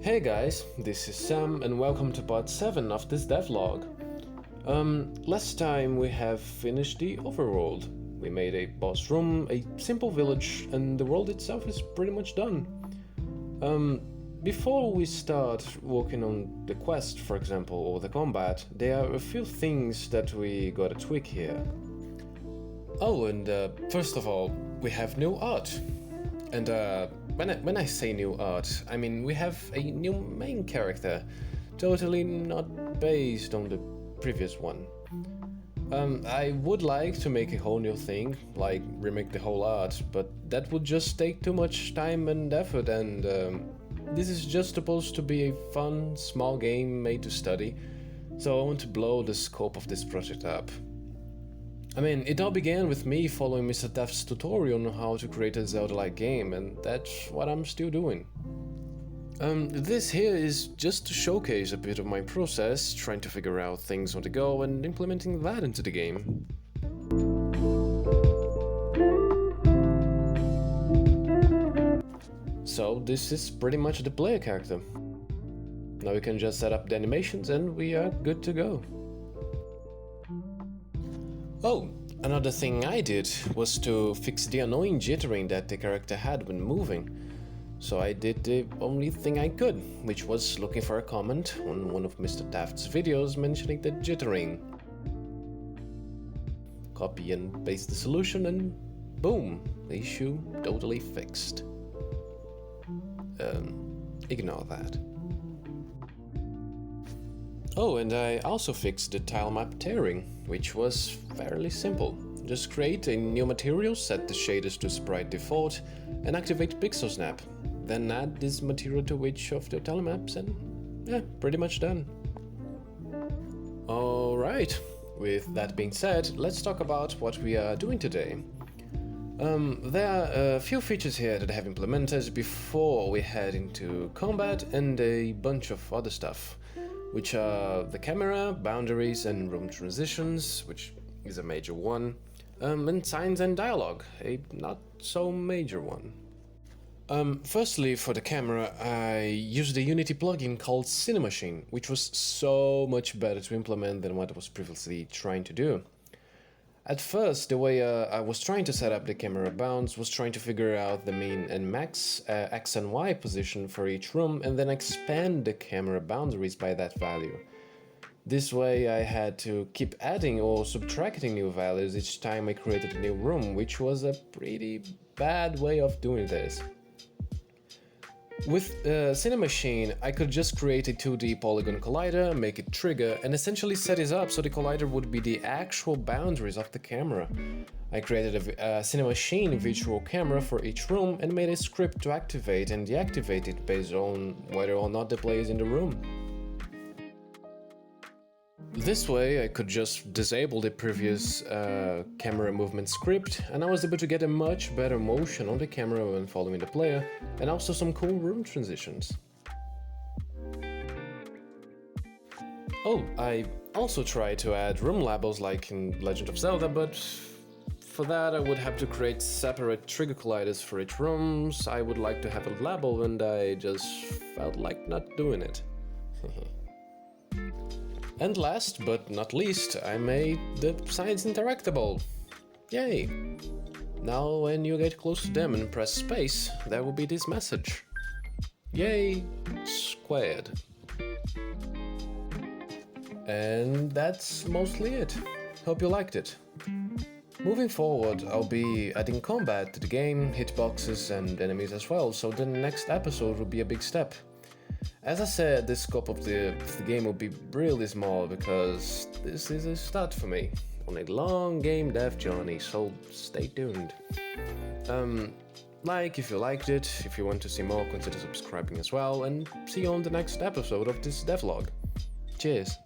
Hey guys, this is Sam and welcome to part 7 of this devlog. Last time we have finished the overworld. We made a boss room, a simple village, and the world itself is pretty much done. Before we start working on the quest, for example, or the combat, there are a few things that we gotta tweak here. Oh, and first of all, we have new art. And when I say new art, I mean we have a new main character, totally not based on the previous one. I would like to make a whole new thing, like remake the whole art, but that would just take too much time and effort, and this is just supposed to be a fun, small game made to study, so I want to blow the scope of this project up. I mean, it all began with me following Mr. Deft's tutorial on how to create a Zelda-like game, and that's what I'm still doing. This here is just to showcase a bit of my process, trying to figure out things on the go and implementing that into the game. So this is pretty much the player character. Now we can just set up the animations and we are good to go. Oh, another thing I did was to fix the annoying jittering that the character had when moving. So I did the only thing I could, which was looking for a comment on one of Mr. Taft's videos mentioning the jittering. Copy and paste the solution and boom, the issue totally fixed. Ignore that. Oh, and I also fixed the tile map tearing, which was fairly simple. Just create a new material, set the shaders to sprite default, and activate pixel snap. Then add this material to each of the tile maps and yeah, pretty much done. Alright, with that being said, let's talk about what we are doing today. There are a few features here that I have implemented before we head into combat and a bunch of other stuff, which are the camera, boundaries and room transitions, which is a major one, and signs and dialogue, a not so major one. Firstly, for the camera, I used a Unity plugin called Cinemachine, which was so much better to implement than what I was previously trying to do. At first, the way I was trying to set up the camera bounds was trying to figure out the min and max X and Y position for each room and then expand the camera boundaries by that value. This way I had to keep adding or subtracting new values each time I created a new room, which was a pretty bad way of doing this. With Cinemachine, I could just create a 2D polygon collider, make it trigger, and essentially set it up so the collider would be the actual boundaries of the camera. I created a Cinemachine virtual camera for each room and made a script to activate and deactivate it based on whether or not the player is in the room. This way I could just disable the previous camera movement script and I was able to get a much better motion on the camera when following the player and also some cool room transitions. Oh, I also tried to add room labels like in Legend of Zelda, but for that I would have to create separate trigger colliders for each room, so I would like to have a label and I just felt like not doing it. And last but not least, I made the signs interactable. Yay! Now when you get close to them and press space, there will be this message. Yay! Squared. And that's mostly it. Hope you liked it. Moving forward, I'll be adding combat to the game, hitboxes and enemies as well, so the next episode will be a big step. As I said, the scope of the game will be really small because this is a start for me on a long game dev journey, so stay tuned. Like if you liked it, if you want to see more, consider subscribing as well, and see you on the next episode of this devlog. Cheers!